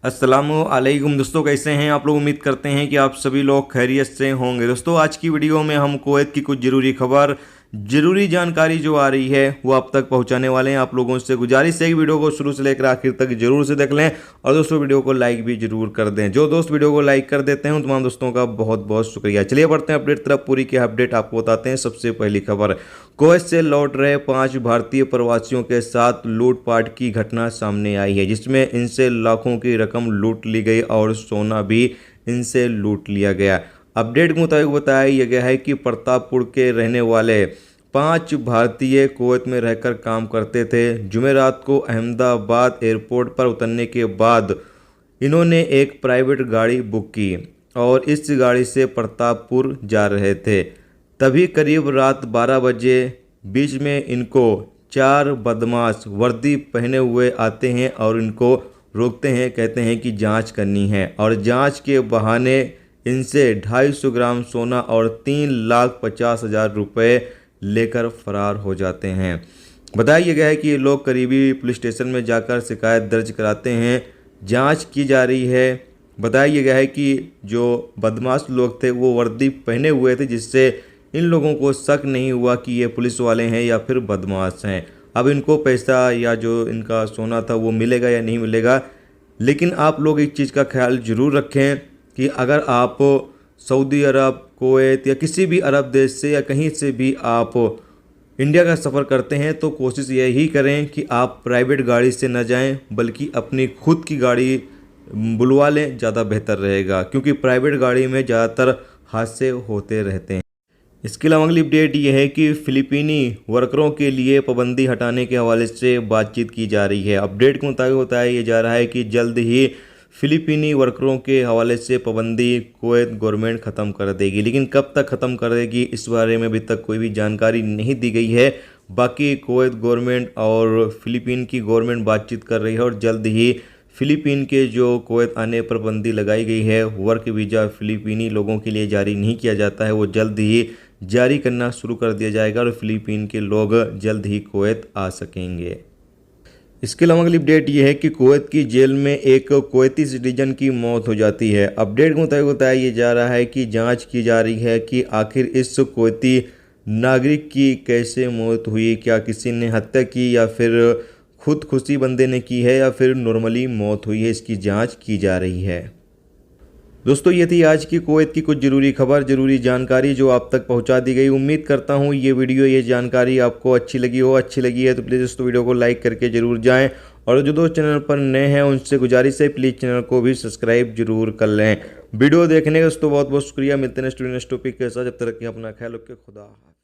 अस्सलामुअलैकुम दोस्तों, कैसे हैं आप लोग। उम्मीद करते हैं कि आप सभी लोग खैरियत से होंगे। दोस्तों आज की वीडियो में हम कुवैत की कुछ ज़रूरी खबर, ज़रूरी जानकारी जो आ रही है वो आप तक पहुंचाने वाले हैं। आप लोगों से गुजारिश है कि वीडियो को शुरू से लेकर आखिर तक जरूर से देख लें और दोस्तों वीडियो को लाइक भी जरूर कर दें। जो दोस्त वीडियो को लाइक कर देते हैं उन तमाम दोस्तों का बहुत बहुत शुक्रिया। चलिए बढ़ते हैं अपडेट तरफ। पूरी की अपडेट आपको बताते हैं। सबसे पहली खबर, कुवैत से लौट रहे 5 भारतीय प्रवासियों के साथ लूटपाट की घटना सामने आई है, जिसमें इनसे लाखों की रकम लूट ली गई और सोना भी इनसे लूट लिया गया। अपडेट के मुताबिक बताया गया है कि प्रतापपुर के रहने वाले 5 भारतीय कुवैत में रहकर काम करते थे। जुमेरात को अहमदाबाद एयरपोर्ट पर उतरने के बाद इन्होंने एक प्राइवेट गाड़ी बुक की और इस गाड़ी से प्रतापपुर जा रहे थे। तभी करीब रात 12 बजे बीच में इनको 4 बदमाश वर्दी पहने हुए आते हैं और इनको रोकते हैं। कहते हैं कि जांच करनी है और जांच के बहाने इनसे 250 ग्राम सोना और 3,50,000 रुपये लेकर फरार हो जाते हैं। बताया गया है कि ये लोग करीबी पुलिस स्टेशन में जाकर शिकायत दर्ज कराते हैं। जांच की जा रही है। बताया गया है कि जो बदमाश लोग थे वो वर्दी पहने हुए थे, जिससे इन लोगों को शक नहीं हुआ कि ये पुलिस वाले हैं या फिर बदमाश हैं। अब इनको पैसा या जो इनका सोना था वो मिलेगा या नहीं मिलेगा, लेकिन आप लोग एक चीज़ का ख्याल ज़रूर रखें कि अगर आप सऊदी अरब, कुवैत या किसी भी अरब देश से या कहीं से भी आप इंडिया का सफ़र करते हैं तो कोशिश यही करें कि आप प्राइवेट गाड़ी से न जाएं, बल्कि अपनी खुद की गाड़ी बुलवा लें, ज़्यादा बेहतर रहेगा, क्योंकि प्राइवेट गाड़ी में ज़्यादातर हादसे होते रहते हैं। इसके अलावा अगली अपडेट ये है कि फिलिपीनी वर्करों के लिए पाबंदी हटाने के हवाले से बातचीत की जा रही है। अपडेट के मुताबिक बताया जा रहा है कि जल्द ही फिलिपीनी वर्करों के हवाले से पाबंदी कुवैत गवर्नमेंट ख़त्म कर देगी, लेकिन कब तक ख़त्म कर देगी इस बारे में अभी तक कोई भी जानकारी नहीं दी गई है। बाकी कुवैत गवर्नमेंट और फिलिपीन की गवर्नमेंट बातचीत कर रही है और जल्द ही फिलिपीन के जो कुवैत आने पर पाबंदी लगाई गई है, वर्क वीज़ा फिलिपीनी लोगों के लिए जारी नहीं किया जाता है, वो जल्द ही जारी करना शुरू कर दिया जाएगा और फिलिपीन के लोग जल्द ही कुवैत आ सकेंगे। इसके अलावा अगली अपडेट ये है कि कुवैत की जेल में एक कुवैती सिटीजन की मौत हो जाती है। अपडेट के मुताबिक बताया जा रहा है कि जांच की जा रही है कि आखिर इस कुवैती नागरिक की कैसे मौत हुई। क्या किसी ने हत्या की या फिर खुदकुशी बंदे ने की है या फिर नॉर्मली मौत हुई है, इसकी जांच की जा रही है। दोस्तों ये थी आज की कुवैत की कुछ ज़रूरी खबर, ज़रूरी जानकारी जो आप तक पहुंचा दी गई। उम्मीद करता हूं ये वीडियो, ये जानकारी आपको अच्छी लगी हो। अच्छी लगी है तो प्लीज़ दोस्तों वीडियो को लाइक करके ज़रूर जाएं और जो दोस्त चैनल पर नए हैं उनसे गुजारिश है प्लीज़ चैनल को भी सब्सक्राइब जरूर कर लें। वीडियो देखने का दोस्तों बहुत बहुत शुक्रिया। मिलते हैं नेक्स्ट टॉपिक के साथ। जब तक कि अपना ख्याल रखें। खुदा हाफ़िज़।